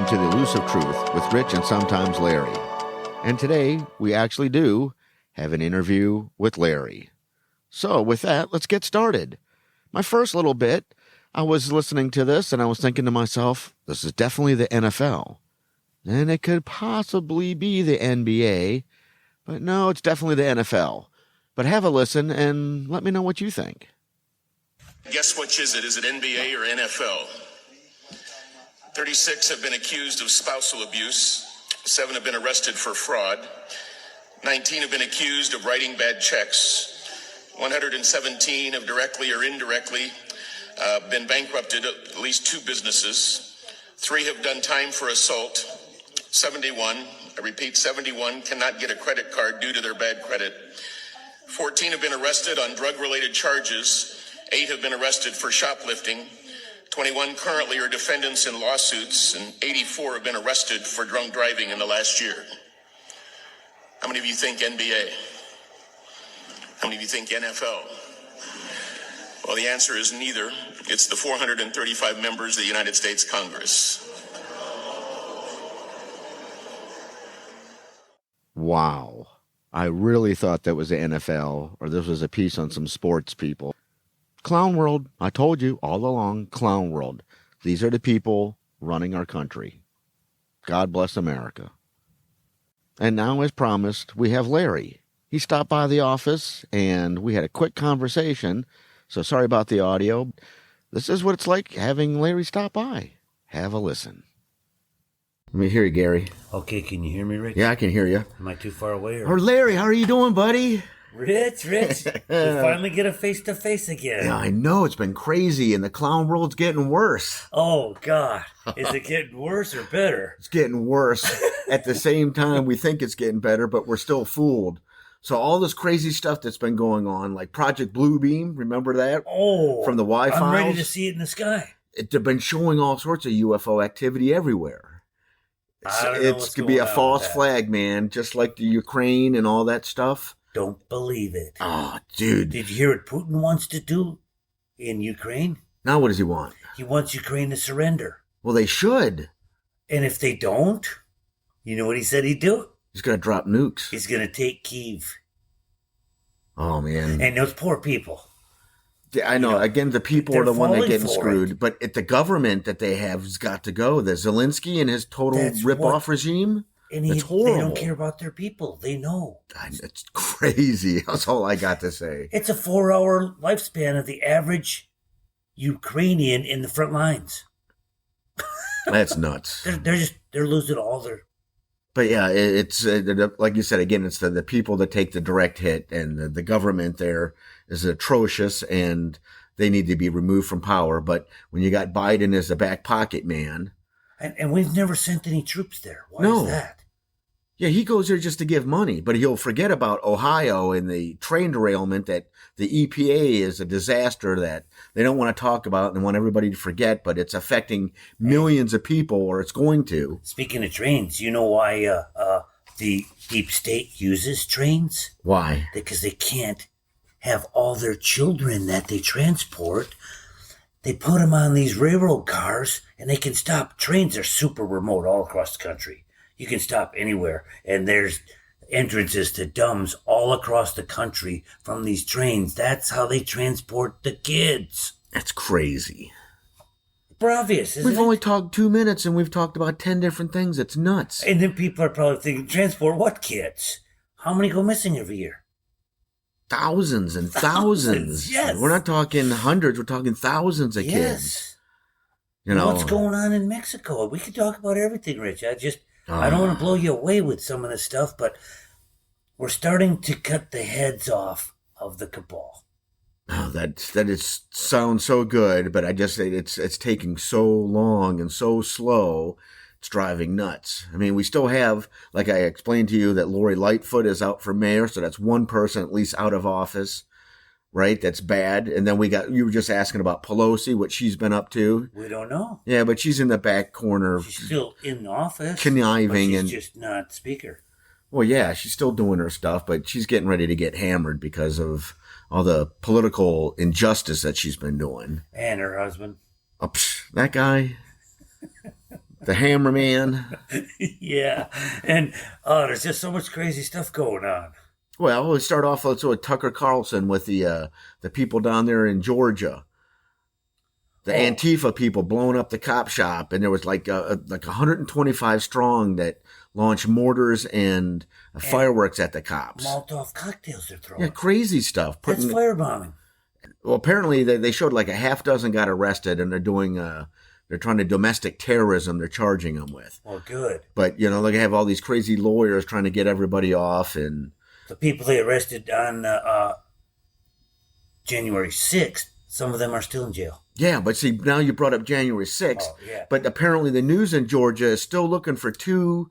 to the Elusive Truth with Rich and sometimes Larry. And today, we actually do have an interview with Larry. So with that, let's get started. My first little bit, I was listening to this and I was thinking to myself, this is definitely the NFL. And it could possibly be the NBA, but no, it's definitely the NFL. But have a listen and let me know what you think. Guess which is it? Is it NBA or NFL? 36 have been accused of spousal abuse. 7 have been arrested for fraud. 19 have been accused of writing bad checks. 117 have directly or indirectly been bankrupted at least 2 businesses. 3 have done time for assault. 71, I repeat, 71 cannot get a credit card due to their bad credit. 14 have been arrested on drug-related charges. 8 have been arrested for shoplifting. 21 currently are defendants in lawsuits, and 84 have been arrested for drunk driving in the last year. How many of you think NBA? How many of you think NFL? Well, the answer is neither. It's the 435 members of the United States Congress. Wow. I really thought that was the NFL, or this was a piece on some sports people. Clown world. I told you all along, clown world. These are the people running our country. God bless America. And now, as promised, we have Larry. He stopped by the office, and we had a quick conversation. So sorry about the audio. This is what it's like having Larry stop by. Have a listen. Let me hear you, Gary. Okay, can you hear me, Rich? Yeah, I can hear you. Am I too far away? Or Larry, how are you doing, buddy? Rich, we finally get a face-to-face again. Yeah, I know. It's been crazy, and the clown world's getting worse. Oh, God. Is it getting worse or better? It's getting worse. At the same time, we think it's getting better, but we're still fooled. So all this crazy stuff that's been going on, like Project Bluebeam, remember that? Oh, from the Y-Files? I'm ready to see it in the sky. They've been showing all sorts of UFO activity everywhere. It's going to be a false flag, man, just like the Ukraine and all that stuff. Don't believe it. Oh, dude. Did you hear what Putin wants to do in Ukraine? Now what does he want? He wants Ukraine to surrender. Well, they should. And if they don't, you know what he said he'd do? He's going to drop nukes. He's going to take Kyiv. Oh, man. And those poor people. I know. Again, the people are the one that getting screwed. But the government that they have has got to go. The Zelensky and his total rip-off regime. And it's horrible. They don't care about their people. They know. It's crazy. That's all I got to say. It's a 4-hour lifespan of the average Ukrainian in the front lines. That's nuts. They're losing all their. But yeah, it's like you said again. It's the people that take the direct hit, and the government there is atrocious, and they need to be removed from power. But when you got Biden as the back pocket man. And we've never sent any troops there. Why is that? Yeah, he goes there just to give money, but he'll forget about Ohio and the train derailment that the EPA is a disaster that they don't want to talk about and want everybody to forget, but it's affecting millions of people, or it's going to. Speaking of trains, you know why the deep state uses trains? Why? Because they can't have all their children that they transport. They put them on these railroad cars, and they can stop. Trains are super remote all across the country. You can stop anywhere, and there's entrances to dumbs all across the country from these trains. That's how they transport the kids. That's crazy. It's obvious, isn't it? We've only talked 2 minutes, and we've talked about 10 different things. It's nuts. And then people are probably thinking, transport what kids? How many go missing every year? Thousands and thousands. Yes. We're not talking hundreds. We're talking thousands of kids. You know what's going on in Mexico? We could talk about everything, Rich. I don't want to blow you away with some of this stuff, but we're starting to cut the heads off of the cabal. Oh, that sounds so good, but I just it's taking so long and so slow. It's driving nuts. I mean, we still have, like I explained to you, that Lori Lightfoot is out for mayor, so that's one person at least out of office, right? That's bad. And then you were just asking about Pelosi, what she's been up to. We don't know. Yeah, but she's in the back corner. She's still in office. Conniving. But she's just not speaker. Well, yeah, she's still doing her stuff, but she's getting ready to get hammered because of all the political injustice that she's been doing. And her husband. Oh, that guy. the Hammerman. Yeah. And there's just so much crazy stuff going on. Well, we start off with Tucker Carlson with the people down there in Georgia. The Antifa people blowing up the cop shop, and there was like 125 strong that launched mortars and fireworks at the cops. Molotov cocktails they're throwing. Yeah, crazy stuff. That's firebombing. Well, apparently they showed like a half dozen got arrested, and they're trying to domestic terrorism. They're charging them with. Well, good. But they have all these crazy lawyers trying to get everybody off, and the people they arrested on January 6th, some of them are still in jail. Yeah, but see, now you brought up January 6th. Oh, yeah. But apparently the news in Georgia is still looking for 2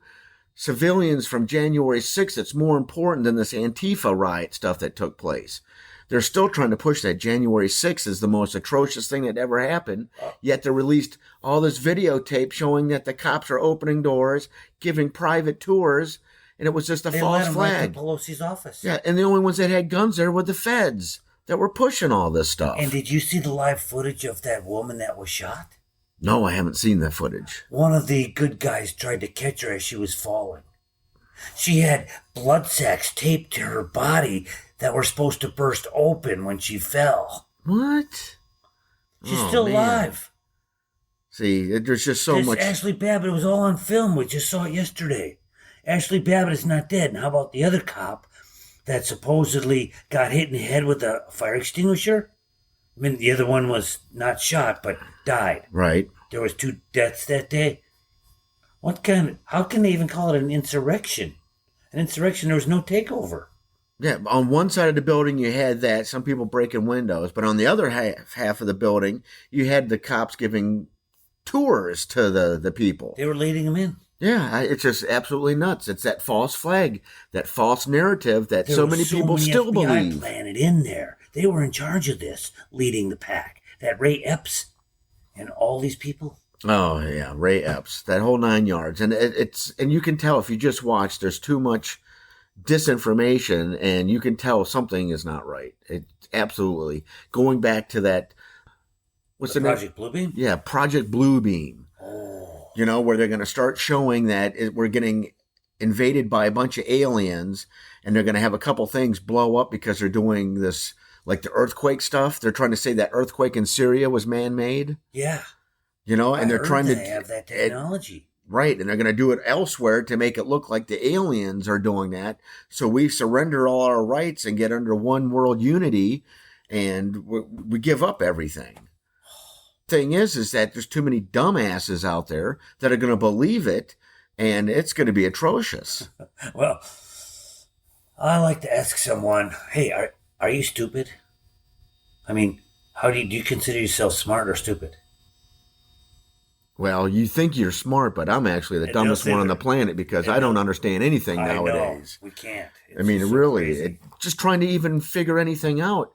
civilians from January 6th. It's more important than this Antifa riot stuff that took place. They're still trying to push that January 6th is the most atrocious thing that ever happened. Yet they released all this videotape showing that the cops are opening doors, giving private tours, and it was just a false flag. Right to Pelosi's office. Yeah, and the only ones that had guns there were the feds that were pushing all this stuff. And did you see the live footage of that woman that was shot? No, I haven't seen that footage. One of the good guys tried to catch her as she was falling. She had blood sacs taped to her body that were supposed to burst open when she fell. What? She's still alive. See, there's just so much. Ashley Babbitt, it was all on film. We just saw it yesterday. Ashley Babbitt is not dead. And how about the other cop that supposedly got hit in the head with a fire extinguisher? I mean, the other one was not shot, but died. Right. There was 2 deaths that day. How can they even call it an insurrection? An insurrection, there was no takeover. Yeah, on one side of the building you had that, some people breaking windows, but on the other half of the building, you had the cops giving tours to the people. They were leading them in. Yeah, it's just absolutely nuts. It's that false flag, that false narrative that so many people still believe. FBI planted in there. They were in charge of this, leading the pack. That Ray Epps and all these people. Oh yeah, Ray Epps, that whole 9 yards, and and you can tell if you just watch. There's too much disinformation, and you can tell something is not right. It absolutely going back to that. What's the name? Project Bluebeam? Yeah, Project Bluebeam. Oh. Where they're going to start showing that we're getting invaded by a bunch of aliens, and they're going to have a couple things blow up because they're doing this, like the earthquake stuff. They're trying to say that earthquake in Syria was man-made. Yeah. And they're trying to have that technology. Right, and they're going to do it elsewhere to make it look like the aliens are doing that. So we surrender all our rights and get under one world unity, and we give up everything. Thing is that there's too many dumbasses out there that are going to believe it, and it's going to be atrocious. Well, I like to ask someone, hey, are you stupid? I mean, do you consider yourself smart or stupid? Well, you think you're smart, but I'm actually the dumbest one on the planet because I don't understand anything nowadays. We can't. I mean, really, just trying to even figure anything out.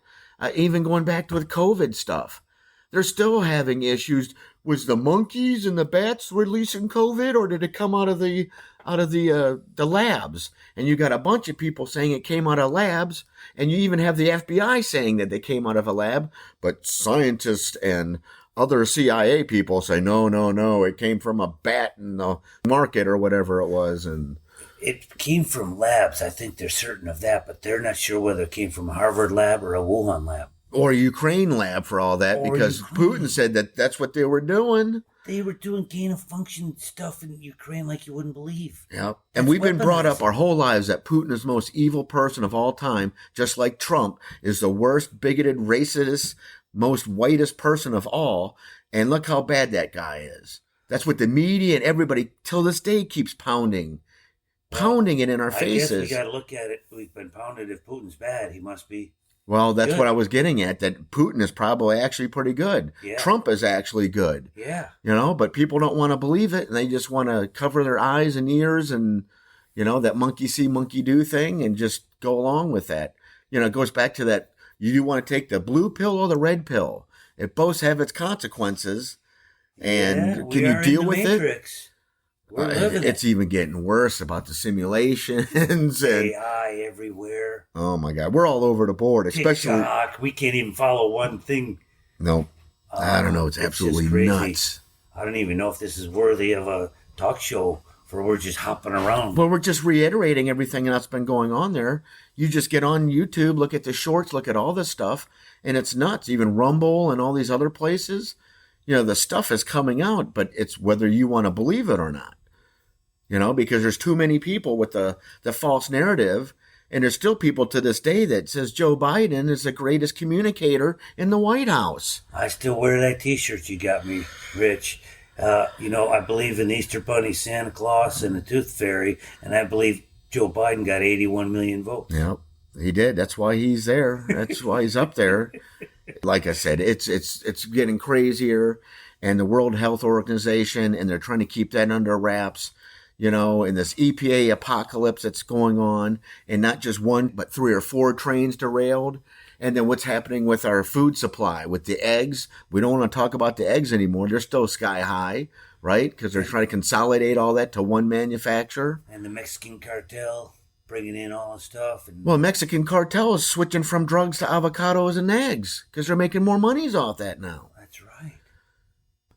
Even going back to the COVID stuff, they're still having issues. Was the monkeys and the bats releasing COVID, or did it come out of the labs? And you got a bunch of people saying it came out of labs, and you even have the FBI saying that they came out of a lab, but scientists and other CIA people say, no, it came from a bat in the market or whatever it was. And it came from labs. I think they're certain of that, but they're not sure whether it came from a Harvard lab or a Wuhan lab. Or a Ukraine lab for all that, because Putin said that that's what they were doing. They were doing gain-of-function stuff in Ukraine like you wouldn't believe. Yeah, and we've been brought up our whole lives that Putin is the most evil person of all time, just like Trump is the worst, bigoted, racist, most whitest person of all, and look how bad that guy is. That's what the media and everybody till this day keeps pounding it in our faces. I guess we got to look at it. We've been pounded. If Putin's bad, he must be. Well, that's good. What I was getting at, that Putin is probably actually pretty good. Yeah. Trump is actually good. Yeah. But people don't want to believe it, and they just want to cover their eyes and ears and, that monkey see, monkey do thing and just go along with that. It goes back to that. You want to take the blue pill or the red pill. It both have its consequences. And can you deal with Matrix. it? It's even getting worse about the simulations and AI everywhere. Oh my God, we're all over the board, especially TikTok. We can't even follow one thing. No, I don't know. It's absolutely nuts. I don't even know if this is worthy of a talk show for we're just hopping around. Well, we're just reiterating everything that's been going on there. You just get on YouTube, look at the shorts, look at all this stuff, and it's nuts. Even Rumble and all these other places, the stuff is coming out, but it's whether you want to believe it or not. Because there's too many people with the false narrative, and there's still people to this day that says Joe Biden is the greatest communicator in the White House. I still wear that T-shirt you got me, Rich. I believe in Easter Bunny, Santa Claus, and the Tooth Fairy, and I believe Joe Biden got 81 million votes. Yep, he did. That's why he's there. That's why he's up there. Like I said, it's getting crazier, and the World Health Organization, and they're trying to keep that under wraps. In this EPA apocalypse that's going on, and not just one, but 3 or 4 trains derailed. And then what's happening with our food supply, with the eggs. We don't want to talk about the eggs anymore. They're still sky high, right? Because they're trying to consolidate all that to one manufacturer. And the Mexican cartel bringing in all the stuff. Well, Mexican cartel is switching from drugs to avocados and eggs because they're making more monies off that now. That's right.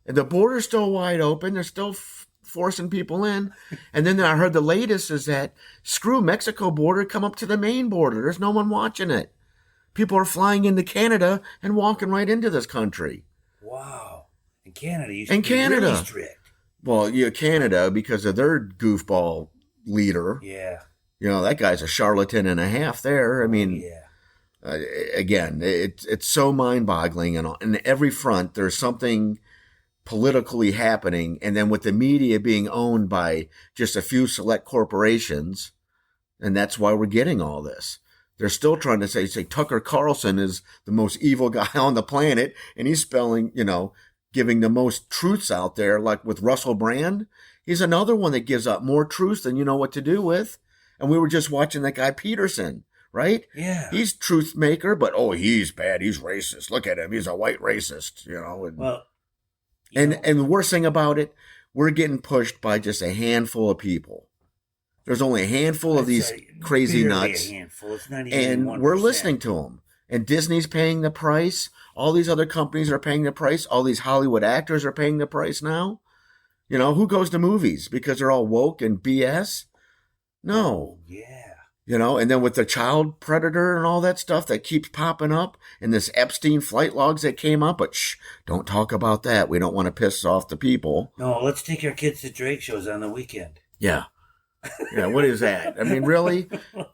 And the border's still wide open. They're still forcing people in. And then I heard the latest is that screw Mexico border, come up to the main border. There's no one watching it. People are flying into Canada and walking right into this country. Wow. In Canada, you should be really strict. Well, Canada, because of their goofball leader. Yeah. That guy's a charlatan and a half there. I mean, again, it's so mind-boggling. And on every front, there's something politically happening, and then with the media being owned by just a few select corporations, and that's why we're getting all this. They're still trying to say Tucker Carlson is the most evil guy on the planet, and he's giving the most truths out there, like with Russell Brand. He's another one that gives up more truths than you know what to do with. And we were just watching that guy Peterson, right? Yeah. He's truth maker, but he's bad. He's racist. Look at him. He's a white racist, And the worst thing about it, we're getting pushed by just a handful of people. There's only a handful of these crazy nuts. A handful. It's not even 1%. And we're listening to them. And Disney's paying the price. All these other companies are paying the price. All these Hollywood actors are paying the price now. Who goes to movies? Because they're all woke and BS? No. Yeah. And then with the child predator and all that stuff that keeps popping up, and this Epstein flight logs that came up, but don't talk about that. We don't want to piss off the people. No, let's take our kids to Drake shows on the weekend. Yeah. Yeah, what is that? I mean, really?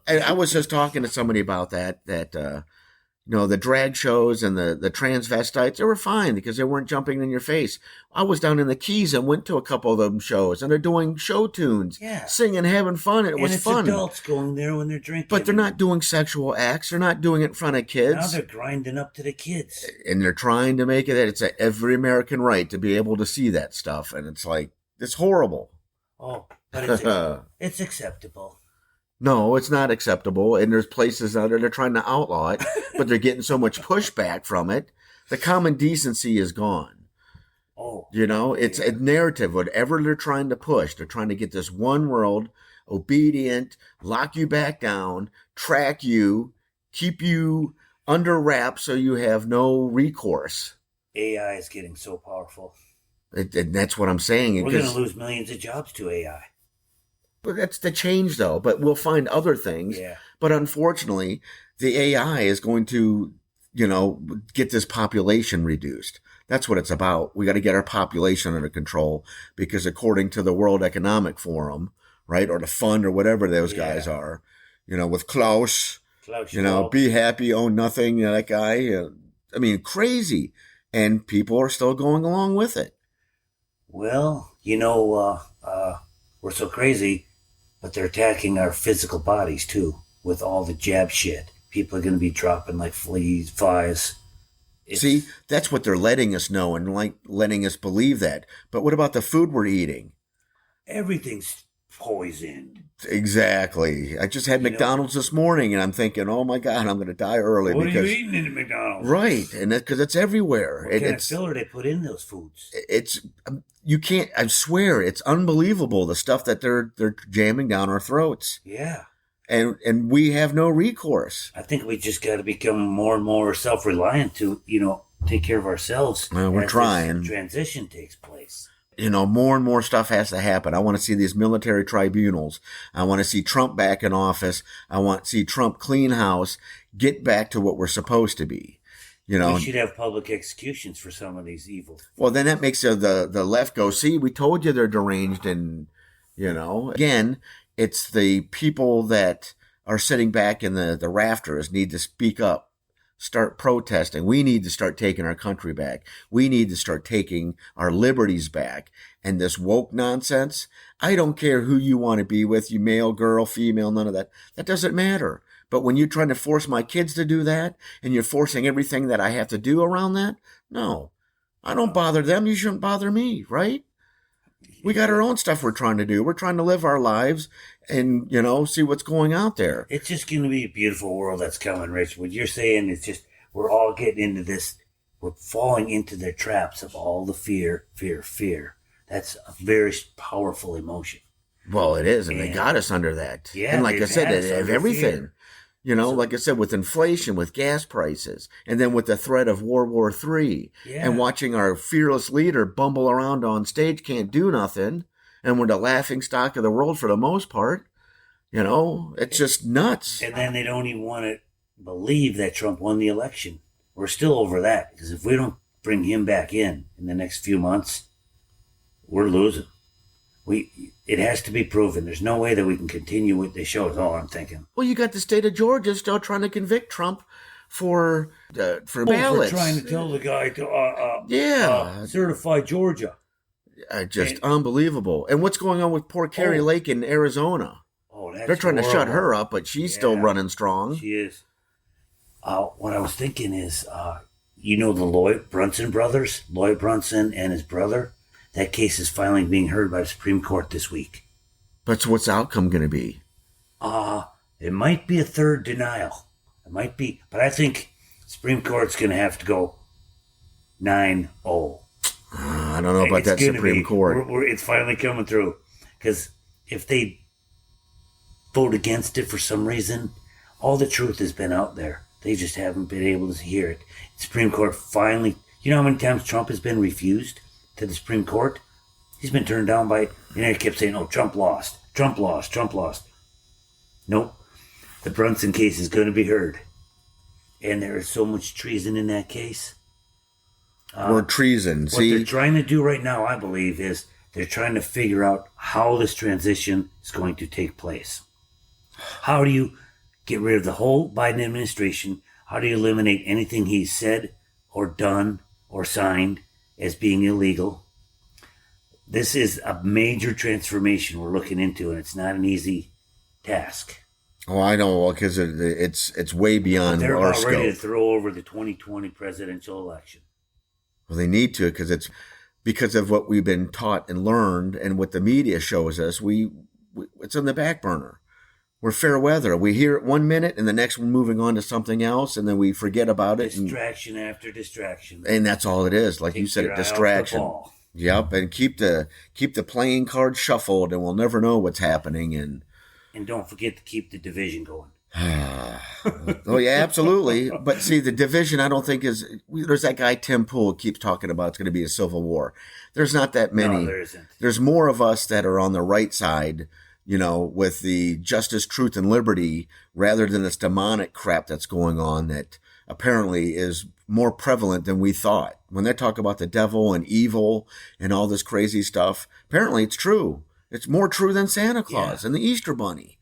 I was just talking to somebody about that the drag shows and the transvestites, they were fine because they weren't jumping in your face. I was down in the Keys and went to a couple of them shows, and they're doing show tunes, singing, having fun. It was fun. And it's adults going there when they're drinking. But they're not doing sexual acts. They're not doing it in front of kids. Now they're grinding up to the kids. And they're trying to make it that it's every American right to be able to see that stuff. And it's like, it's horrible. Oh, but it's acceptable. No, it's not acceptable. And there's places out there they're trying to outlaw it, but they're getting so much pushback from it. The common decency is gone. Oh. It's a narrative, whatever they're trying to push. They're trying to get this one world, obedient, lock you back down, track you, keep you under wraps so you have no recourse. AI is getting so powerful. And that's what I'm saying. We're going to lose millions of jobs to AI. But that's the change, though. But we'll find other things. Yeah. But unfortunately, the AI is going to, get this population reduced. That's what it's about. We got to get our population under control because according to the World Economic Forum, right, or the fund or whatever those guys are, with Klaus be happy, own nothing, that guy. I mean, crazy. And people are still going along with it. Well, we're so crazy. But they're attacking our physical bodies, too, with all the jab shit. People are going to be dropping like flies. See, that's what they're letting us know and letting us believe that. But what about the food we're eating? Everything's poisoned. Exactly. I just had McDonald's this morning, and I'm thinking, oh, my God, I'm going to die early. What are you eating in McDonald's? Right, and because it's everywhere. What kind of filler they put in those foods? You can't, I swear, it's unbelievable, the stuff that they're jamming down our throats. Yeah. And we have no recourse. I think we just got to become more and more self-reliant to, take care of ourselves. We're as trying. This transition takes place. More and more stuff has to happen. I want to see these military tribunals. I want to see Trump back in office. I want to see Trump clean house, get back to what we're supposed to be. We should have public executions for some of these evils. Well, then that makes the left go, see, we told you they're deranged. And, again, it's the people that are sitting back in the rafters need to speak up, start protesting. We need to start taking our country back. We need to start taking our liberties back. And this woke nonsense, I don't care who you want to be with, you male, girl, female, none of that. That doesn't matter. But when you're trying to force my kids to do that, and you're forcing everything that I have to do around that, no, I don't bother them. You shouldn't bother me, right? We got our own stuff we're trying to do. We're trying to live our lives and, see what's going out there. It's just going to be a beautiful world that's coming, Rich. What you're saying is just, we're all getting into this. We're falling into the traps of all the fear. That's a very powerful emotion. Well, it is. And they got us under that. Yeah. And like I said, they have everything. Fear. Like I said, with inflation, with gas prices, and then with the threat of World War III, and watching our fearless leader bumble around on stage, can't do nothing, and we're the laughing stock of the world for the most part. It's just nuts. And then they don't even want to believe that Trump won the election. We're still over that, because if we don't bring him back in the next few months, we're losing. It has to be proven. There's no way that we can continue with the show, is all I'm thinking. Well, you got the state of Georgia still trying to convict Trump for ballots. For trying to tell the guy to certify Georgia. Unbelievable. And what's going on with poor Carrie Lake in Arizona? Oh, that's They're trying horrible. to shut her up, but she's still running strong. She is. What I was thinking is, the Lloyd Brunson brothers, Lloyd Brunson and his brother, that case is finally being heard by the Supreme Court this week. But what's the outcome going to be? It might be a third denial. It might be, but I think Supreme Court's going to have to go 9-0. I don't know about that Supreme Court. It's finally coming through. Because if they vote against it for some reason, all the truth has been out there. They just haven't been able to hear it. Supreme Court finally... You know how many times Trump has been refused to the Supreme Court? He's been turned down by... he kept saying, Trump lost. Trump lost. Trump lost. Nope. The Brunson case is going to be heard. And there is so much treason in that case. Or treason. What they're trying to do right now, I believe, is they're trying to figure out how this transition is going to take place. How do you get rid of the whole Biden administration? How do you eliminate anything he's said or done or signed as being illegal? This is a major transformation we're looking into, and it's not an easy task. Oh, I know, because it's way beyond They're our about ready to scope. throw over the 2020 presidential election. Well, they need to, because it's because of what we've been taught and learned, and what the media shows us. It's on the back burner. We're fair weather. We hear it 1 minute, and the next one moving on to something else, and then we forget about it. Distraction after distraction. And that's all it is. Like you said, a distraction. Yep, and keep the playing cards shuffled, and we'll never know what's happening. And don't forget to keep the division going. Oh yeah, absolutely. But see, the division, I don't think is. There's that guy Tim Pool keeps talking about. It's going to be a civil war. There's not that many. No, there isn't. There's more of us that are on the right side, with the justice, truth, and liberty, rather than this demonic crap that's going on that apparently is more prevalent than we thought. When they talk about the devil and evil and all this crazy stuff, apparently it's true. It's more true than Santa Claus and the Easter Bunny.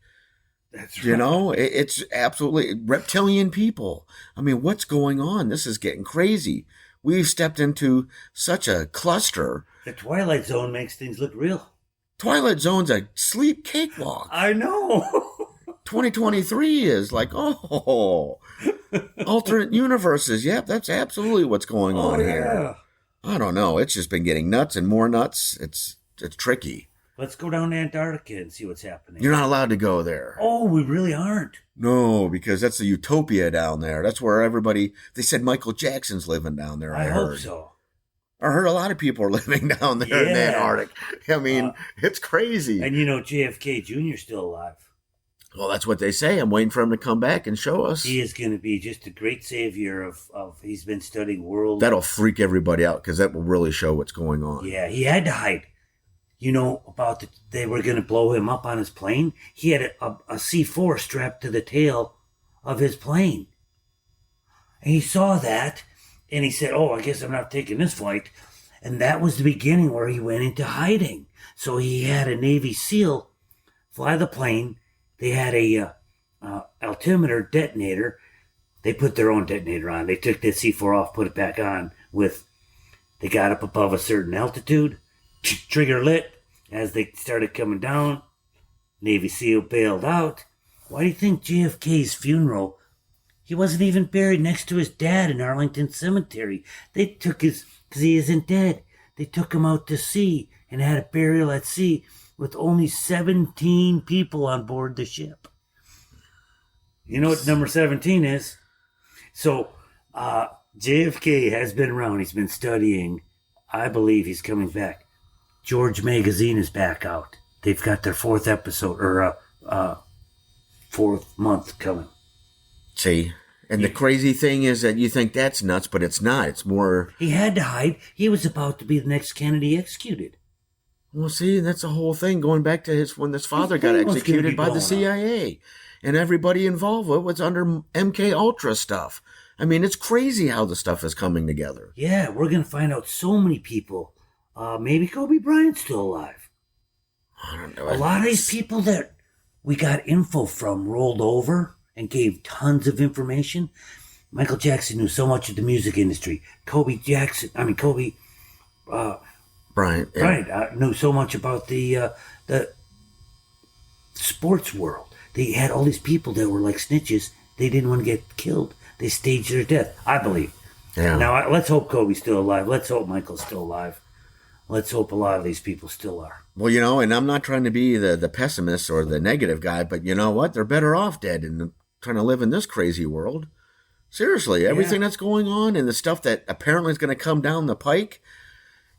That's right. It's absolutely reptilian people. I mean, what's going on? This is getting crazy. We've stepped into such a cluster. The Twilight Zone makes things look real. Twilight Zone's a sleep cakewalk. I know. 2023 is like, alternate universes. Yep, that's absolutely what's going on here. I don't know. It's just been getting nuts and more nuts. It's tricky. Let's go down to Antarctica and see what's happening. You're not allowed to go there. Oh, we really aren't. No, because that's the utopia down there. That's where they said Michael Jackson's living down there. I heard. Hope so. I heard a lot of people are living down there in the Antarctic. I mean, it's crazy. And JFK Jr.'s still alive. Well, that's what they say. I'm waiting for him to come back and show us. He is going to be just a great savior of he's been studying world. That'll freak everybody out because that will really show what's going on. Yeah, he had to hide. You know about they were going to blow him up on his plane. He had a C4 strapped to the tail of his plane. And he saw that, and he said, I guess I'm not taking this flight. And that was the beginning where he went into hiding. So he had a Navy SEAL fly the plane. They had a altimeter detonator. They put their own detonator on. They took that C4 off, put it back on. They got up above a certain altitude, trigger lit. As they started coming down, Navy SEAL bailed out. Why do you think JFK's funeral, he wasn't even buried next to his dad in Arlington Cemetery? They took because he isn't dead. They took him out to sea and had a burial at sea with only 17 people on board the ship. You know what number 17 is? So, JFK has been around. He's been studying. I believe he's coming back. George Magazine is back out. They've got their 4th episode, or 4th month coming. See? And the crazy thing is that you think that's nuts, but it's not. It's more... He had to hide. He was about to be the next Kennedy executed. Well, see, that's the whole thing, going back to when his father got executed by the CIA. And everybody involved with was under MK Ultra stuff. I mean, it's crazy how the stuff is coming together. Yeah, we're going to find out so many people. Maybe Kobe Bryant's still alive. I don't know. A lot of these people that we got info from rolled over and gave tons of information. Michael Jackson knew so much of the music industry. Kobe Bryant knew so much about the sports world. They had all these people that were like snitches. They didn't want to get killed. They staged their death, I believe. Yeah. Now, let's hope Kobe's still alive. Let's hope Michael's still alive. Let's hope a lot of these people still are. Well, and I'm not trying to be the pessimist or the negative guy, but you know what? They're better off dead and trying to live in this crazy world. Seriously, everything that's going on and the stuff that apparently is going to come down the pike,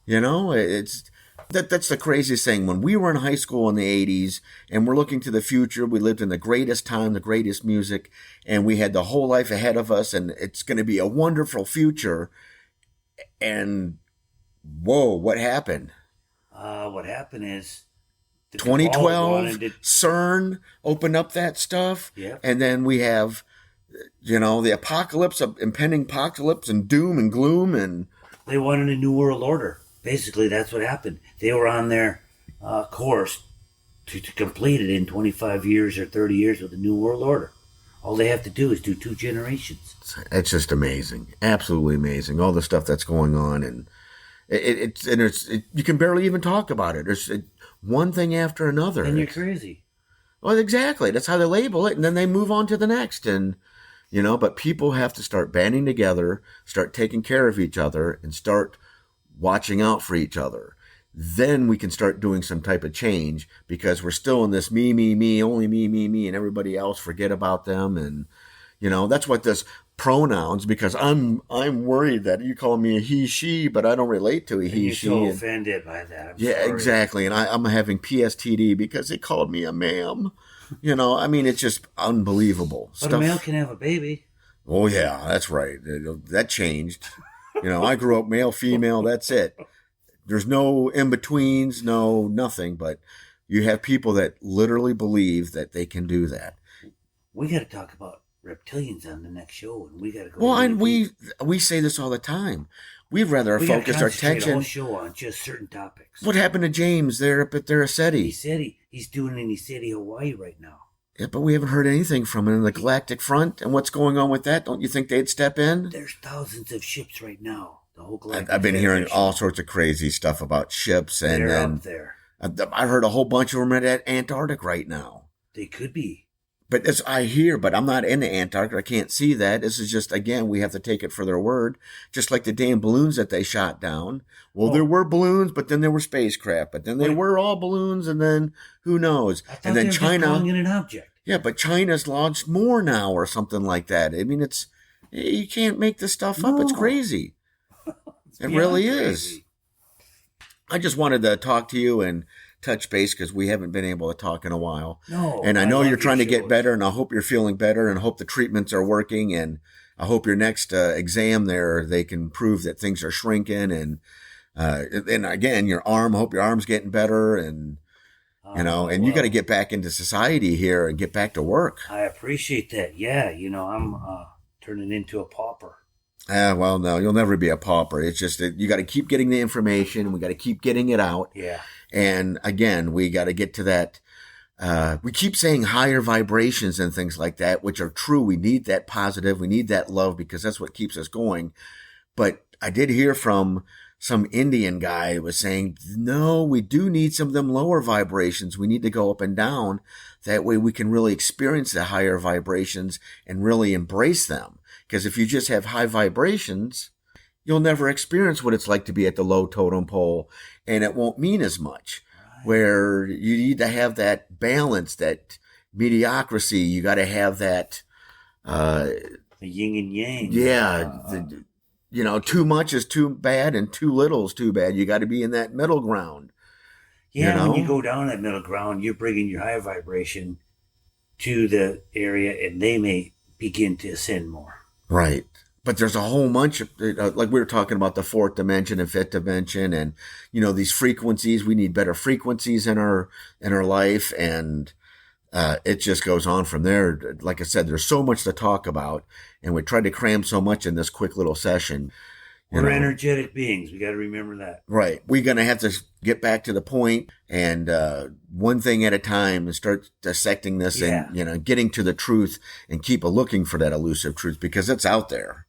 it's... That's the craziest thing. When we were in high school in the 80s and we're looking to the future, we lived in the greatest time, the greatest music, and we had the whole life ahead of us, and it's going to be a wonderful future. And, whoa, what happened? What happened is... 2012, CERN opened up that stuff, and then we have, the apocalypse, impending apocalypse, and doom and gloom, and... They wanted a new world order. Basically, that's what happened. They were on their course to complete it in 25 years or 30 years with a new world order. All they have to do is do 2 generations. It's just amazing. Absolutely amazing. All the stuff that's going on. And you can barely even talk about it. There's one thing after another. And you're crazy. Well, exactly. That's how they label it. And then they move on to the next. And, but people have to start banding together, start taking care of each other, and start watching out for each other. Then we can start doing some type of change, because we're still in this me, only me, and everybody else, forget about them. And, that's what this pronouns, because I'm worried that you call me a he, she, but I don't relate to a he, you're she. So offended by that. I'm sorry. Exactly. And I'm having PSTD because they called me a ma'am. It's just unbelievable. But a male can have a baby. Oh, yeah, that's right. That changed. I grew up male, female, that's it. There's no in-betweens, no nothing, but you have people that literally believe that they can do that. We got to talk about reptilians on the next show, and we got to go... Well, and we say this all the time. We'd rather focus our attention... We show on just certain topics. What happened to James there up at their SETI? He said he's doing it in SETI, Hawaii right now. Yeah, but we haven't heard anything from him in the Galactic Front. And what's going on with that? Don't you think they'd step in? There's thousands of ships right now. The whole Galactic I've been hearing all sorts of crazy stuff about ships. And they're up there. I heard a whole bunch of them at Antarctic right now. They could be. But I hear, but I'm not in the Antarctic. I can't see that. This is just, again, we have to take it for their word. Just like the damn balloons that they shot down. Well, there were balloons, but then there were spacecraft. But then they were all balloons, and then who knows? And then China... calling it an object. Yeah, but China's launched more now or something like that. I mean, you can't make this stuff up. It's crazy. It really is. I just wanted to talk to you and touch base because we haven't been able to talk in a while. No, and I know love you're trying to your get better, and I hope you're feeling better, and I hope the treatments are working, and I hope your next exam there, they can prove that things are shrinking, and again, your arm, I hope your arm's getting better, and and you got to get back into society here and get back to work. I appreciate that. Yeah, I'm turning into a pauper. Well, no, you'll never be a pauper. It's just that you got to keep getting the information. We got to keep getting it out. Yeah. And again, we got to get to that. We keep saying higher vibrations and things like that, which are true. We need that positive. We need that love because that's what keeps us going. But I did hear from some Indian guy who was saying, no, we do need some of them lower vibrations. We need to go up and down. That way we can really experience the higher vibrations and really embrace them. Because if you just have high vibrations, you'll never experience what it's like to be at the low totem pole, and it won't mean as much. Right. Where you need to have that balance, that mediocrity. You got to have that the yin and yang. Yeah, too much is too bad, and too little is too bad. You got to be in that middle ground. Yeah, when you go down that middle ground, you're bringing your high vibration to the area, and they may begin to ascend more. Right. But there's a whole bunch of, like we were talking about the fourth dimension and fifth dimension, and, these frequencies. We need better frequencies in our life, and it just goes on from there. Like I said, there's so much to talk about, and we tried to cram so much in this quick little session. We're energetic beings. We got to remember that. Right. We're going to have to get back to the point, and one thing at a time, and start dissecting this and, getting to the truth, and keep looking for that elusive truth because it's out there.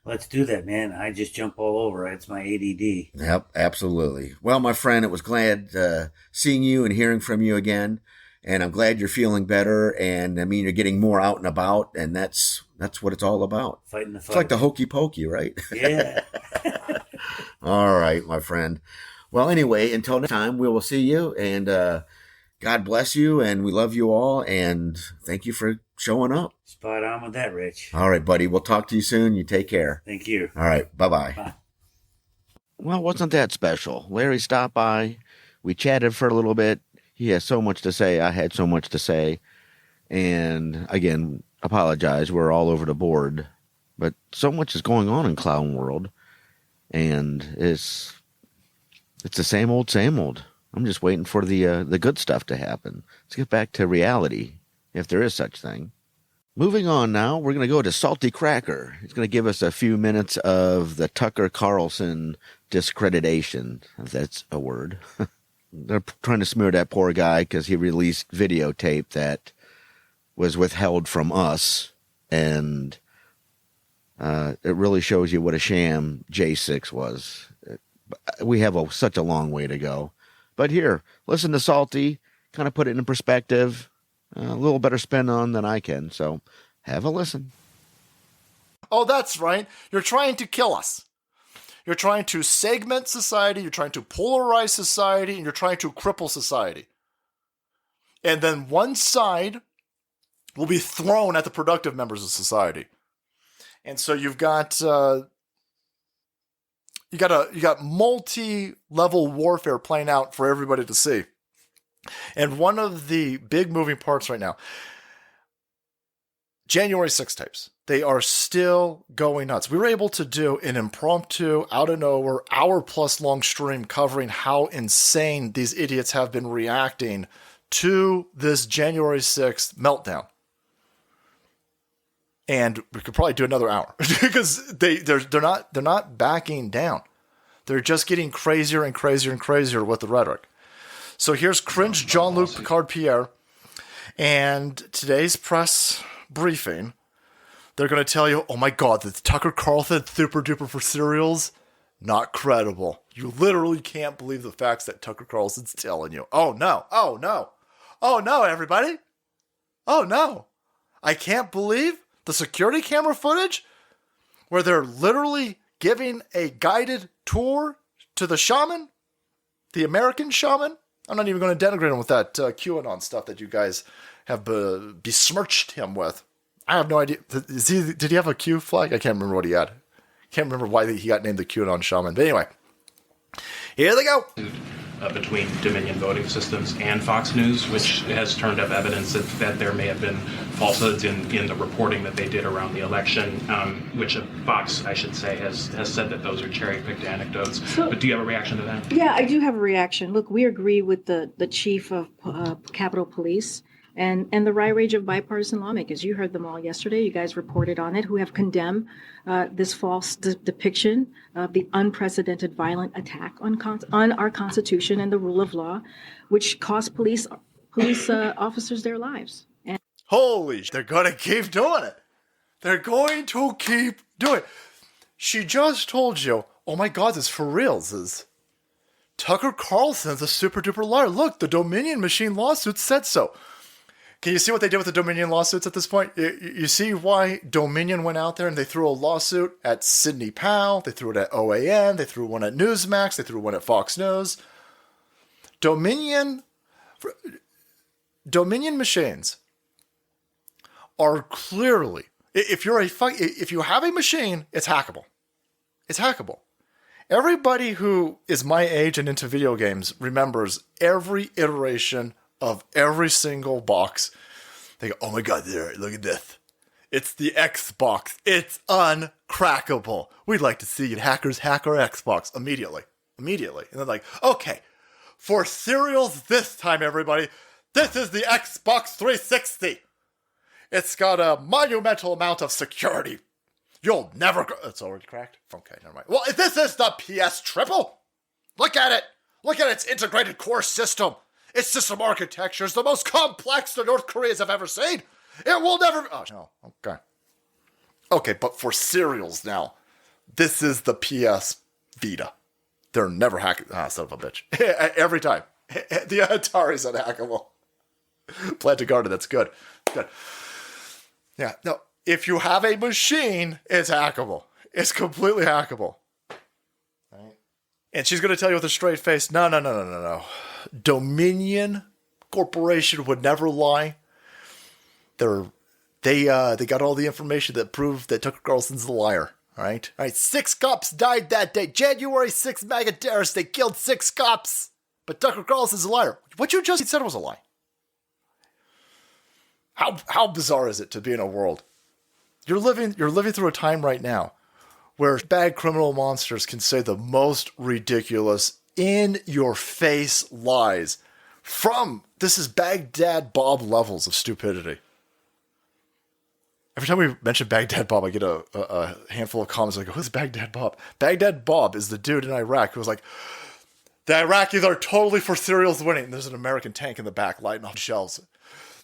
Let's do that, man. I just jump all over. It's my ADD. Yep, absolutely. Well, my friend, it was glad seeing you and hearing from you again. And I'm glad you're feeling better. And I mean, you're getting more out and about. And that's what it's all about. Fighting the fight. It's like the hokey pokey, right? Yeah. All right, my friend. Well, anyway, until next time, we will see you. And God bless you. And we love you all. And thank you for showing up. Spot on with that, Rich. All right, buddy. We'll talk to you soon. You take care. Thank you. All right. Bye-bye. Bye. Well, wasn't that special? Larry stopped by. We chatted for a little bit. He has so much to say. I had so much to say. And again, apologize. We're all over the board. But so much is going on in clown world. And it's the same old, same old. I'm just waiting for the good stuff to happen. Let's get back to reality, if there is such thing. Moving on now, we're going to go to Salty Cracker. He's going to give us a few minutes of the Tucker Carlson discreditation, if that's a word. They're trying to smear that poor guy because he released videotape that was withheld from us, and it really shows you what a sham J6 was. We have such a long way to go. But here, listen to Salty, kind of put it in perspective. A little better spin on than I can, so have a listen. Oh, that's right. You're trying to kill us. You're trying to segment society, you're trying to polarize society, and you're trying to cripple society. And then one side will be thrown at the productive members of society. And so you've got you got multi-level warfare playing out for everybody to see. And one of the big moving parts right now, January 6 tapes, they are still going nuts. We were able to do an impromptu, out of nowhere, hour-plus long stream covering how insane these idiots have been reacting to this January 6th meltdown. And we could probably do another hour because they're not backing down. They're just getting crazier and crazier and crazier with the rhetoric. So here's cringe Jean-Luc Picard-Pierre, and today's press briefing, they're going to tell you, oh my God, the Tucker Carlson super duper for serials, not credible. You literally can't believe the facts that Tucker Carlson's telling you. Oh no, oh no, oh no, everybody. Oh no, I can't believe the security camera footage where they're literally giving a guided tour to the shaman, the American shaman. I'm not even going to denigrate him with that QAnon stuff that you guys have besmirched him with. I have no idea. Did he have a Q flag? I can't remember what he had. Can't remember why he got named the QAnon shaman. But anyway, here they go. between Dominion Voting Systems and Fox News, which has turned up evidence that there may have been falsehoods in the reporting that they did around the election, which Fox, I should say, has said that those are cherry-picked anecdotes. But do you have a reaction to that? Yeah, I do have a reaction. Look, we agree with the chief of Capitol Police and the rage of bipartisan lawmakers. You heard them all yesterday. You guys reported on it, who have condemned this false depiction of the unprecedented violent attack on our Constitution and the rule of law, which cost police officers their lives. And Holy, they're going to keep doing it. They're going to keep doing it. She just told you, oh my God, this for reals is Tucker Carlson's a super duper liar. Look, the Dominion machine lawsuit said so. Can you see what they did with the Dominion lawsuits at this point? You see why Dominion went out there and they threw a lawsuit at Sidney Powell, they threw it at OAN, they threw one at Newsmax, they threw one at Fox News. Dominion machines are clearly, if you have a machine, it's hackable. It's hackable. Everybody who is my age and into video games remembers every iteration of every single box. They go, oh my God, there, look at this. It's the Xbox. It's uncrackable. We'd like to see hackers hack our Xbox immediately. And they're like, okay, for serials this time, everybody, this is the Xbox 360. It's got a monumental amount of security. You'll never it's already cracked? Okay, never mind. Well, this is the PS Triple. Look at it. Look at its integrated core system. Its system architecture is the most complex the North Koreans have ever seen. It will never... Oh, no. Okay. Okay, but for serials now, this is the PS Vita. They're never hacking... Ah, son of a bitch. Every time. The Atari's unhackable. Plant a garden, that's good. Good. Yeah, no. If you have a machine, it's hackable. It's completely hackable. Right? And she's going to tell you with a straight face, no. Dominion Corporation would never lie. They got all the information that proved that Tucker Carlson's a liar. All right. 6 cops died that day. January 6th, MAGA terrorists. They killed 6 cops. But Tucker Carlson's a liar. What you just said was a lie. How bizarre is it to be in a world? You're living through a time right now where bad criminal monsters can say the most ridiculous, in-your-face lies this is Baghdad Bob levels of stupidity. Every time we mention Baghdad Bob, I get a handful of comments like, who's Baghdad Bob? Baghdad Bob is the dude in Iraq who was like, the Iraqis are totally for serials winning. There's an American tank in the back lighting off shells.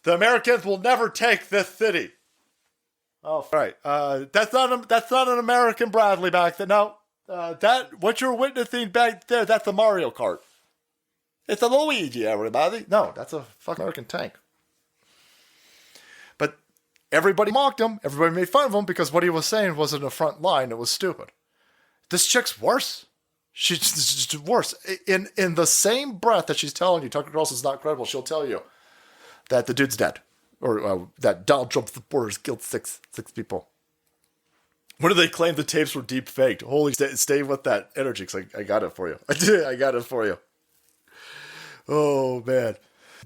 The Americans will never take this city. Oh, right. That's not an American Bradley back there. No, what you're witnessing back there, that's a Mario Kart. It's a Luigi, everybody. No, that's a fucking American tank. But everybody mocked him. Everybody made fun of him because what he was saying wasn't a front line. It was stupid. This chick's worse. She's just worse. In the same breath that she's telling you Tucker Carlson's not credible, she'll tell you that the dude's dead. Or that Donald Trump supporters killed six people. When do they claim the tapes were deep faked? Holy, stay with that energy, because I got it for you. I got it for you. Oh, man.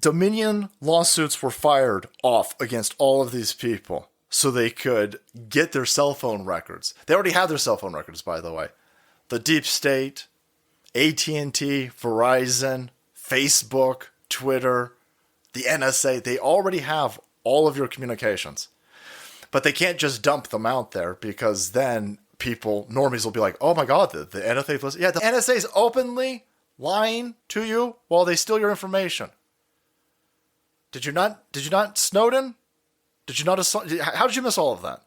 Dominion lawsuits were fired off against all of these people so they could get their cell phone records. They already have their cell phone records, by the way. The Deep State, AT&T, Verizon, Facebook, Twitter, the NSA, they already have all of your communications. But they can't just dump them out there because then normies will be like, oh my God, the NSA was... Yeah, the NSA is openly lying to you while they steal your information. Did you not Snowden? How did you miss all of that?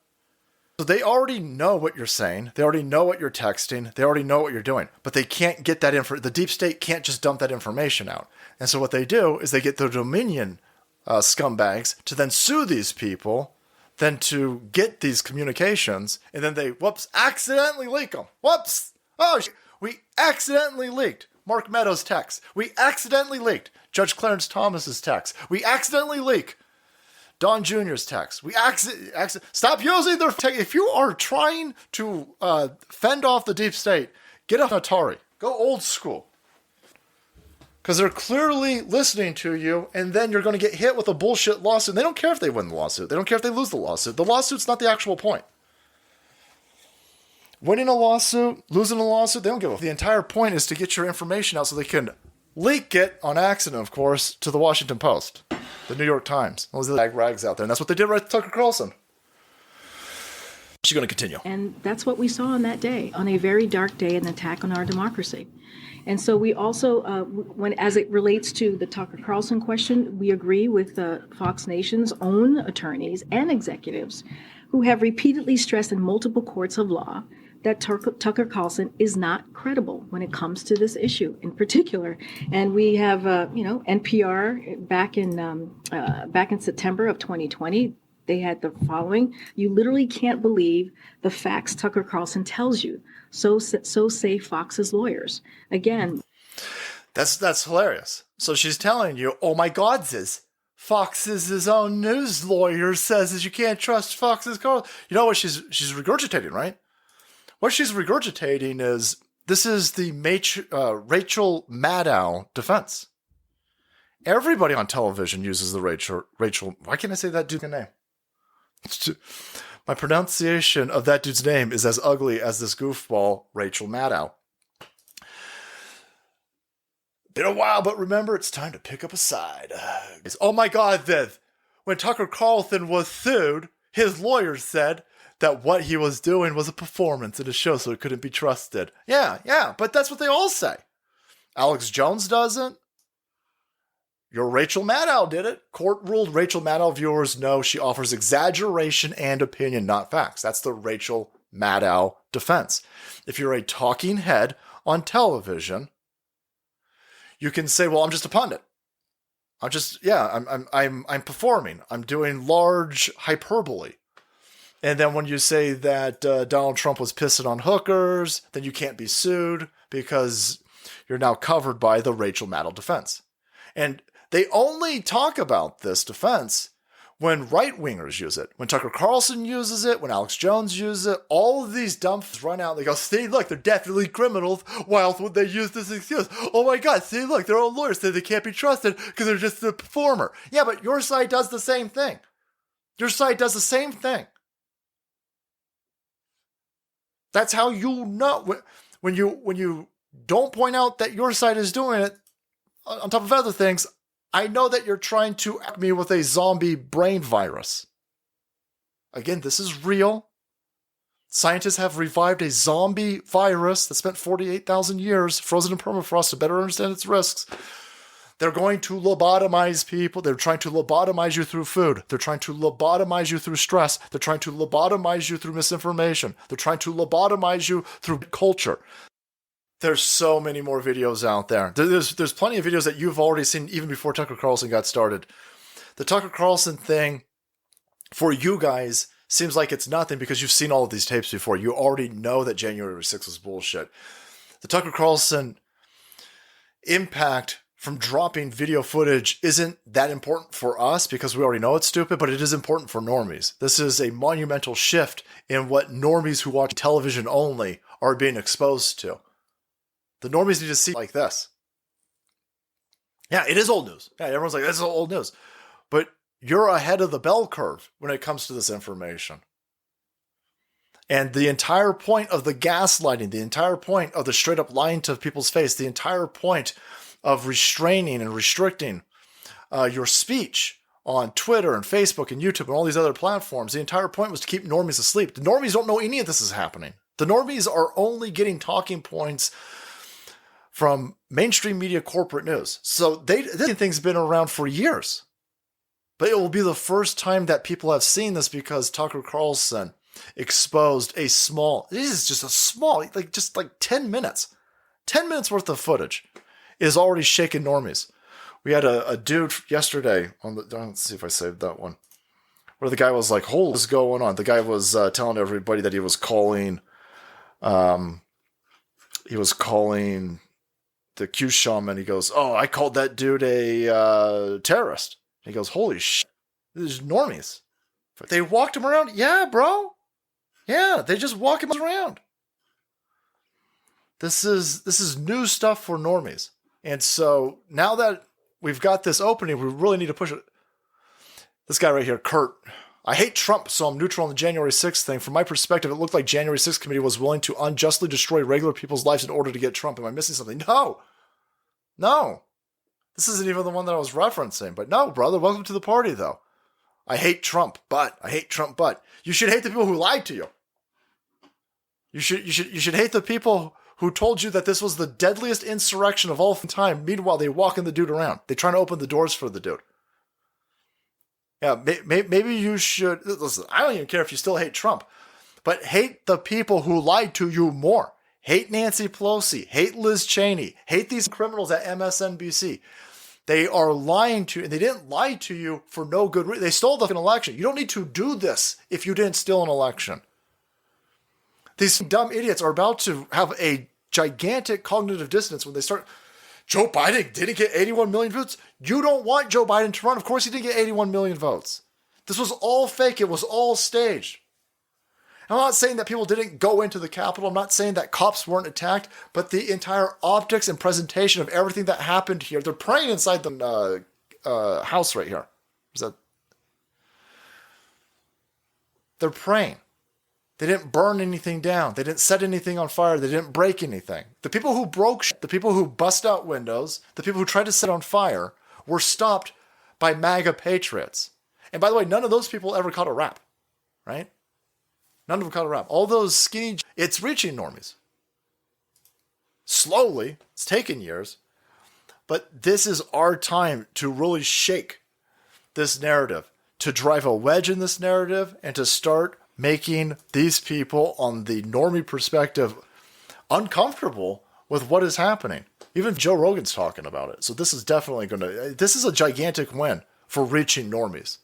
So they already know what you're saying. They already know what you're texting. They already know what you're doing. But they can't get that info. The deep state can't just dump that information out. And so what they do is they get the Dominion scumbags to then sue these people, then to get these communications, and then they, accidentally leak them. We accidentally leaked Mark Meadows' text. We accidentally leaked Judge Clarence Thomas's text. We accidentally leak Don Jr.'s text. We stop using their text. If you are trying to fend off the deep state, get an Atari. Go old school. Because they're clearly listening to you, and then you're going to get hit with a bullshit lawsuit. They don't care if they win the lawsuit. They don't care if they lose the lawsuit. The lawsuit's not the actual point. Winning a lawsuit, losing a lawsuit, they don't give a... The entire point is to get your information out so they can leak it, on accident, of course, to the Washington Post, the New York Times. Those are the rags out there, and that's what they did right to Tucker Carlson. She's going to continue. And that's what we saw on that day, on a very dark day, an attack on our democracy. And so we also, as it relates to the Tucker Carlson question, we agree with Fox Nation's own attorneys and executives who have repeatedly stressed in multiple courts of law that Tucker Carlson is not credible when it comes to this issue in particular. And we have, NPR back in September of 2020. They had the following: you literally can't believe the facts Tucker Carlson tells you. So say Fox's lawyers. Again, that's hilarious. So she's telling you, oh my God, Fox's his own news lawyer says that you can't trust Fox's Carlson. You know what she's regurgitating, right? What she's regurgitating is, this is the Rachel Maddow defense. Everybody on television uses the Rachel. Why can't I say that dude's name? My pronunciation of that dude's name is as ugly as this goofball, Rachel Maddow. Been a while, but remember, it's time to pick up a side. Oh my God, Viv. When Tucker Carlson was sued, his lawyers said that what he was doing was a performance in a show, so it couldn't be trusted. Yeah, but that's what they all say. Alex Jones doesn't. Your Rachel Maddow did it. Court ruled Rachel Maddow viewers know she offers exaggeration and opinion, not facts. That's the Rachel Maddow defense. If you're a talking head on television, you can say, well, I'm just a pundit. I'm performing. I'm doing large hyperbole. And then when you say that Donald Trump was pissing on hookers, then you can't be sued because you're now covered by the Rachel Maddow defense. And they only talk about this defense when right-wingers use it. When Tucker Carlson uses it, when Alex Jones uses it, all of these dumps run out. They go, see, look, they're definitely criminals. Why else would they use this excuse? Oh my God, see, look, their own lawyers say they can't be trusted because they're just a performer. Yeah, but your side does the same thing. Your side does the same thing. That's how you know. When you don't point out that your side is doing it, on top of other things, I know that you're trying to act me with a zombie brain virus. Again, this is real. Scientists have revived a zombie virus that spent 48,000 years frozen in permafrost to better understand its risks. They're going to lobotomize people. They're trying to lobotomize you through food. They're trying to lobotomize you through stress. They're trying to lobotomize you through misinformation. They're trying to lobotomize you through culture. There's so many more videos out there. There's plenty of videos that you've already seen even before Tucker Carlson got started. The Tucker Carlson thing, for you guys, seems like it's nothing because you've seen all of these tapes before. You already know that January 6th was bullshit. The Tucker Carlson impact from dropping video footage isn't that important for us because we already know it's stupid, but it is important for normies. This is a monumental shift in what normies who watch television only are being exposed to. The normies need to see like this. Yeah, it is old news. Yeah, everyone's like, this is old news. But you're ahead of the bell curve when it comes to this information. And the entire point of the gaslighting, the entire point of the straight up lying to people's face, the entire point of restraining and restricting your speech on Twitter and Facebook and YouTube and all these other platforms, the entire point was to keep normies asleep. The normies don't know any of this is happening. The normies are only getting talking points from mainstream media corporate news. So this thing's been around for years. But it will be the first time that people have seen this because Tucker Carlson exposed this is just a small, like 10 minutes. 10 minutes worth of footage is already shaking normies. We had a dude yesterday let's see if I saved that one, where the guy was like, "Holy, what's going on?" The guy was telling everybody that he was calling the Q shaman. He goes, "Oh, I called that dude a terrorist." He goes, "Holy shit, these normies. They walked him around." Yeah, bro. Yeah, they just walk him around. This is new stuff for normies. And so now that we've got this opening, we really need to push it. This guy right here, Kurt. I hate Trump, so I'm neutral on the January 6th thing. From my perspective, it looked like January 6th committee was willing to unjustly destroy regular people's lives in order to get Trump. Am I missing something? No. This isn't even the one that I was referencing. But no, brother, welcome to the party, though. I hate Trump, but. You should hate the people who lied to you. You should hate the people who told you that this was the deadliest insurrection of all time. Meanwhile, they walking the dude around. They trying to open the doors for the dude. Yeah, maybe you should. Listen, I don't even care if you still hate Trump, but hate the people who lied to you more. Hate Nancy Pelosi. Hate Liz Cheney. Hate these criminals at MSNBC. They are lying to you, and they didn't lie to you for no good reason. They stole the fucking election. You don't need to do this if you didn't steal an election. These dumb idiots are about to have a gigantic cognitive dissonance when they start. Joe Biden didn't get 81 million votes. You don't want Joe Biden to run. Of course he didn't get 81 million votes. This was all fake. It was all staged. I'm not saying that people didn't go into the Capitol. I'm not saying that cops weren't attacked, but the entire optics and presentation of everything that happened here. They're praying inside the house right here. They're praying. They didn't burn anything down. They didn't set anything on fire. They didn't break anything. The people who broke shit, the people who bust out windows, the people who tried to set on fire were stopped by MAGA patriots. And by the way, none of those people ever caught a rap, right? None of them caught a rap. All those skinny, it's reaching normies. Slowly, it's taken years, but this is our time to really shake this narrative, to drive a wedge in this narrative, and to start making these people on the normie perspective uncomfortable with what is happening. Even Joe Rogan's talking about it. So this is definitely this is a gigantic win for reaching normies.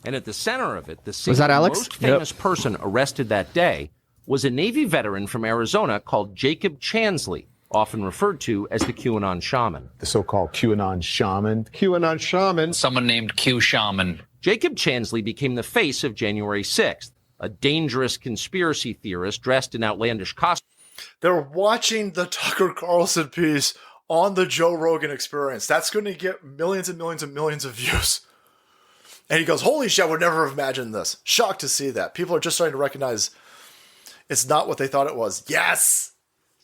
And at the center of it, the single most famous person arrested that day was a Navy veteran from Arizona called Jacob Chansley, often referred to as the QAnon shaman. The so-called QAnon shaman. QAnon shaman. Someone named Q Shaman. Jacob Chansley became the face of January 6th, a dangerous conspiracy theorist dressed in outlandish costumes. They're watching the Tucker Carlson piece on the Joe Rogan Experience. That's going to get millions and millions and millions of views. And he goes, holy shit, I would never have imagined this. Shocked to see that. People are just starting to recognize it's not what they thought it was. Yes!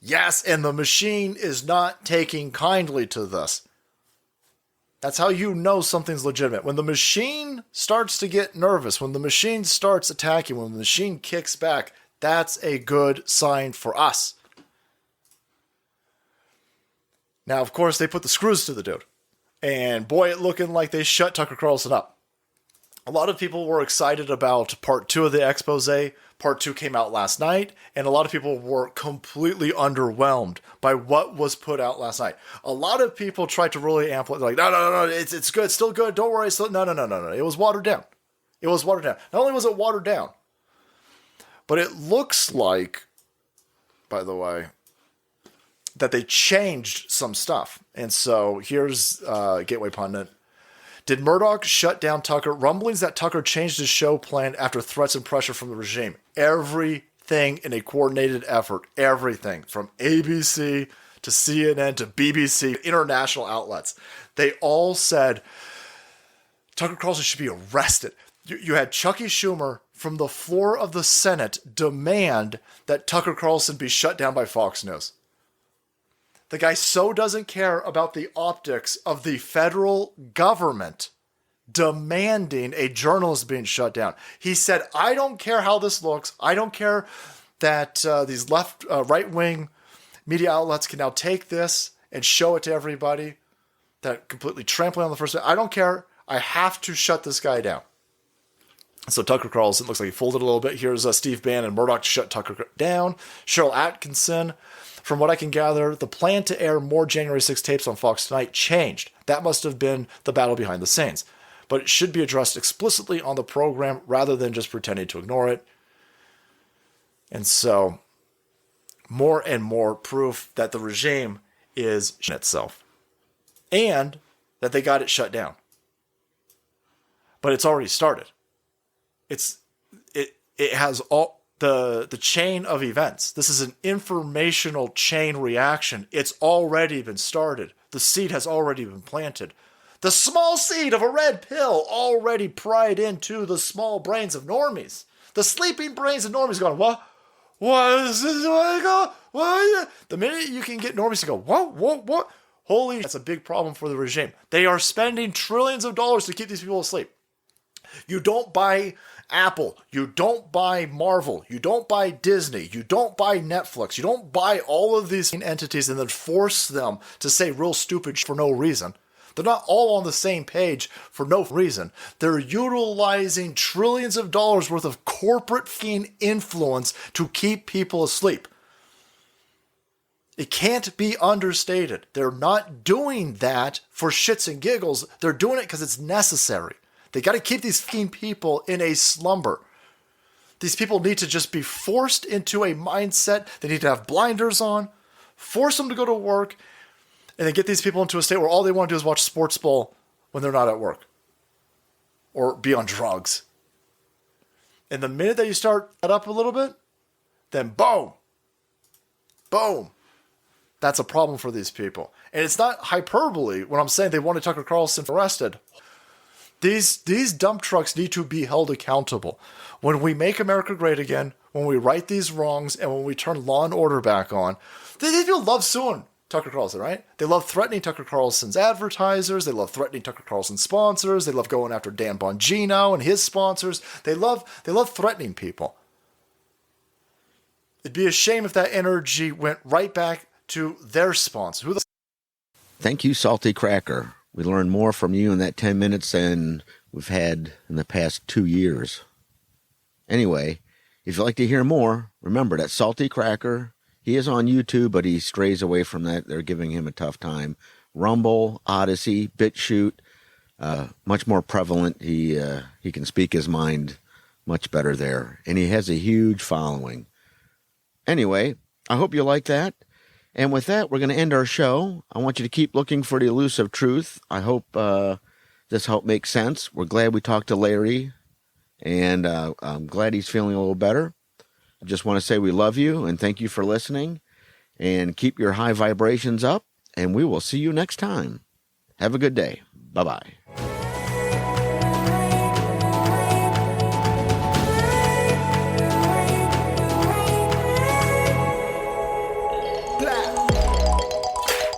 Yes, and the machine is not taking kindly to this. That's how you know something's legitimate. When the machine starts to get nervous, when the machine starts attacking, when the machine kicks back, that's a good sign for us. Now, of course, they put the screws to the dude. And boy, it looking like they shut Tucker Carlson up. A lot of people were excited about part 2 of the expose. Part 2 came out last night, and a lot of people were completely underwhelmed by what was put out last night. A lot of people tried to really amplify, like, no, it's good, still good, don't worry, still, no, it was watered down. It was watered down. Not only was it watered down, but it looks like, by the way, that they changed some stuff. And so here's Gateway Pundit. Did Murdoch shut down Tucker? Rumblings that Tucker changed his show plan after threats and pressure from the regime. Everything in a coordinated effort. Everything. From ABC to CNN to BBC, international outlets. They all said Tucker Carlson should be arrested. You had Chucky Schumer from the floor of the Senate demand that Tucker Carlson be shut down by Fox News. The guy so doesn't care about the optics of the federal government demanding a journalist being shut down. He said, I don't care how this looks. I don't care that these right-wing media outlets can now take this and show it to everybody, that completely trampling on the First Amendment. I don't care. I have to shut this guy down. So Tucker Carlson looks like he folded a little bit. Here's Steve Bannon. Murdoch to shut Tucker down. Cheryl Atkinson. From what I can gather, the plan to air more January 6 tapes on Fox tonight changed. That must have been the battle behind the scenes. But it should be addressed explicitly on the program rather than just pretending to ignore it. And so, more and more proof that the regime is itself. And that they got it shut down. But it's already started. It has the chain of events. This is an informational chain reaction. It's already been started. The seed has already been planted. The small seed of a red pill already pried into the small brains of normies. The sleeping brains of normies going, what? What is this? What? The minute you can get normies to go, what? Holy, that's a big problem for the regime. They are spending trillions of dollars to keep these people asleep. You don't buy Apple. You don't buy Marvel. You don't buy Disney. You don't buy Netflix. You don't buy all of these entities and then force them to say real stupid for no reason. They're not all on the same page for no reason. They're utilizing trillions of dollars worth of corporate influence to keep people asleep. It can't be understated. They're not doing that for shits and giggles. They're doing it because it's necessary. They got to keep these people in a slumber. These people need to just be forced into a mindset. They need to have blinders on, force them to go to work, and then get these people into a state where all they want to do is watch sports ball when they're not at work or be on drugs. And the minute that you start that up a little bit, then boom. That's a problem for these people. And it's not hyperbole when I'm saying they wanted Tucker Carlson arrested. These dump trucks need to be held accountable. When we make America great again, when we right these wrongs, and when we turn law and order back on, these people love suing Tucker Carlson, right? They love threatening Tucker Carlson's advertisers. They love threatening Tucker Carlson's sponsors. They love going after Dan Bongino and his sponsors. They love threatening people. It'd be a shame if that energy went right back to their sponsor. Thank you, Salty Cracker. We learned more from you in that 10 minutes than we've had in the past 2 years. Anyway, if you'd like to hear more, remember that Salty Cracker, he is on YouTube, but he strays away from that. They're giving him a tough time. Rumble, Odyssey, BitChute, much more prevalent. He can speak his mind much better there. And he has a huge following. Anyway, I hope you like that. And with that, we're going to end our show. I want you to keep looking for the elusive truth. I hope this helped make sense. We're glad we talked to Larry, and I'm glad he's feeling a little better. I just want to say we love you, and thank you for listening. And keep your high vibrations up, and we will see you next time. Have a good day. Bye-bye.